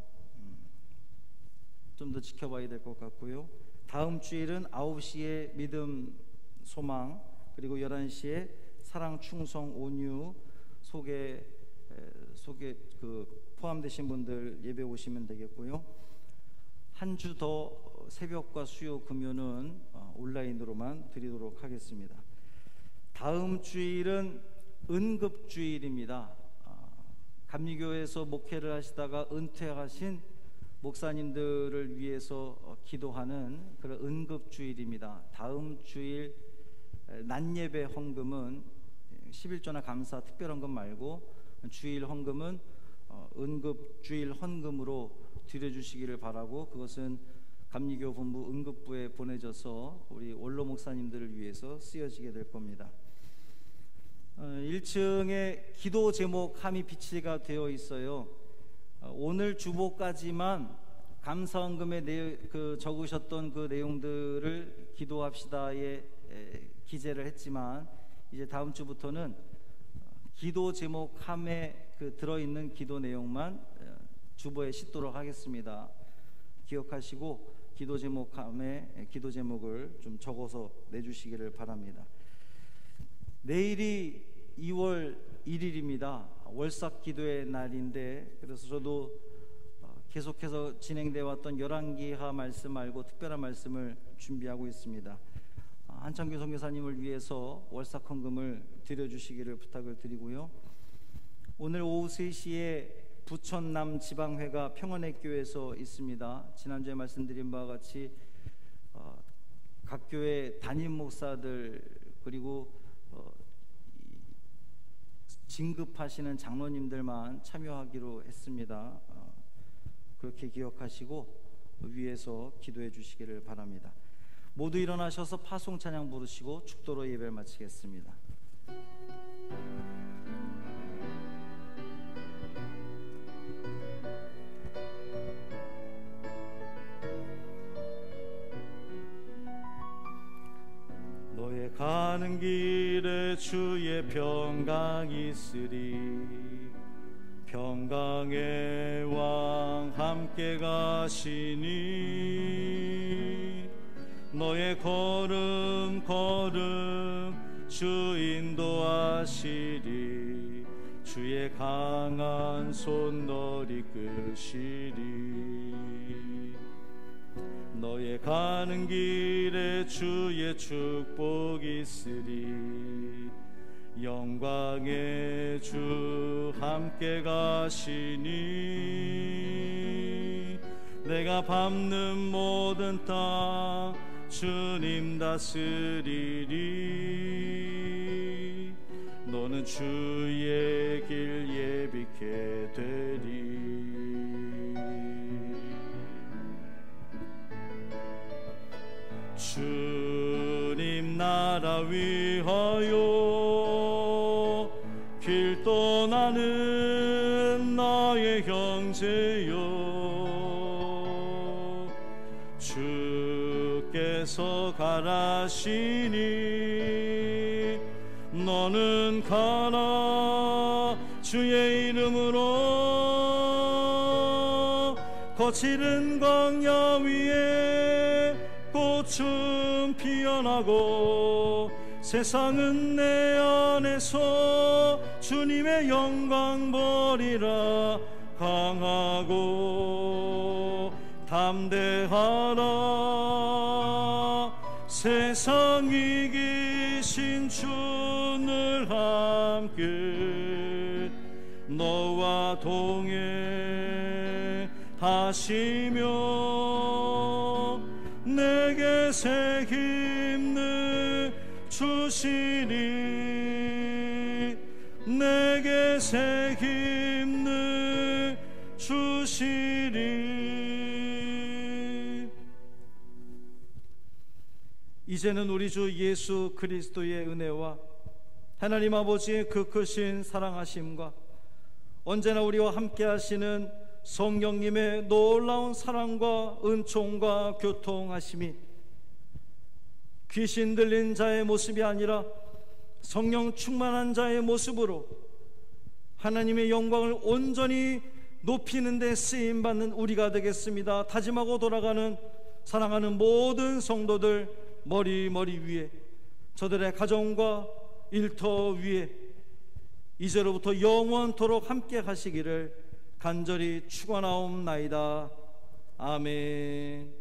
좀 더 지켜봐야 될 것 같고요. 다음 주일은 9시에 믿음 소망, 그리고 11시에 사랑 충성 온유 소개 포함되신 분들 예배 오시면 되겠고요. 한 주 더 새벽과 수요 금요는 온라인으로만 드리도록 하겠습니다. 다음 주일은 은급주일입니다. 감리교회에서 목회를 하시다가 은퇴하신 목사님들을 위해서 기도하는 그런 은급주일입니다. 다음 주일 낮예배 헌금은 11조나 감사 특별헌금 말고 주일 헌금은 은급 주일 헌금으로 드려주시기를 바라고, 그것은 감리교 본부 응급부에 보내져서 우리 원로 목사님들을 위해서 쓰여지게 될 겁니다. 1층에 기도 제목 함이 비치가 되어 있어요. 오늘 주보까지만 감사헌금에 적으셨던 그 내용들을 기도합시다에 기재를 했지만, 이제 다음 주부터는 기도 제목 함에 들어있는 기도 내용만 주보에 싣도록 하겠습니다. 기억하시고 기도 제목 함에 기도 제목을 좀 적어서 내주시기를 바랍니다. 내일이 2월 1일입니다. 월삭 기도의 날인데, 그래서 저도 계속해서 진행되어 왔던 열왕기하 말씀 말고 특별한 말씀을 준비하고 있습니다. 한창규 선교사님을 위해서 월삭 헌금을 드려주시기를 부탁을 드리고요. 오늘 오후 3시에 부천남 지방회가 평안회교에서 있습니다. 지난주에 말씀드린 바와 같이 각 교회 담임 목사들 그리고 진급하시는 장로님들만 참여하기로 했습니다. 그렇게 기억하시고 위에서 기도해 주시기를 바랍니다. 모두 일어나셔서 파송 찬양 부르시고 축도로 예배를 마치겠습니다. 너의 가는 길에 주의 평강 있으리. 평강의 왕 함께 가시니 너의 걸음 주 인도하시리. 주의 강한 손 너를 이끄시리. 너의 가는 길에 주의 축복이 있으리. 영광의 주 함께 가시니 내가 밟는 모든 땅 주님 다스리리. 너는 주의 길 예비케 되리. 주님 나라 위하여 길 떠나는 나의 형제여, 주께서 가라시니 너는 가라. 주의 이름으로 거칠은 광야 위에 꽃은 피어나고 세상은 내 안에서 주님의 영광 보리라. 강하고 담대하라. 세상 이기신 주를 함께 너와 동행하시며 내게 새 힘을 주시리. 내게 새 힘을 주시리. 이제는 우리 주 예수 그리스도의 은혜와 하나님 아버지의 그 크신 사랑하심과 언제나 우리와 함께 하시는 성령님의 놀라운 사랑과 은총과 교통하심이 귀신 들린 자의 모습이 아니라 성령 충만한 자의 모습으로 하나님의 영광을 온전히 높이는 데 쓰임받는 우리가 되겠습니다. 다짐하고 돌아가는 사랑하는 모든 성도들 머리 위에, 저들의 가정과 일터 위에 이제로부터 영원토록 함께 하시기를 간절히 축원하옵나이다. 아멘.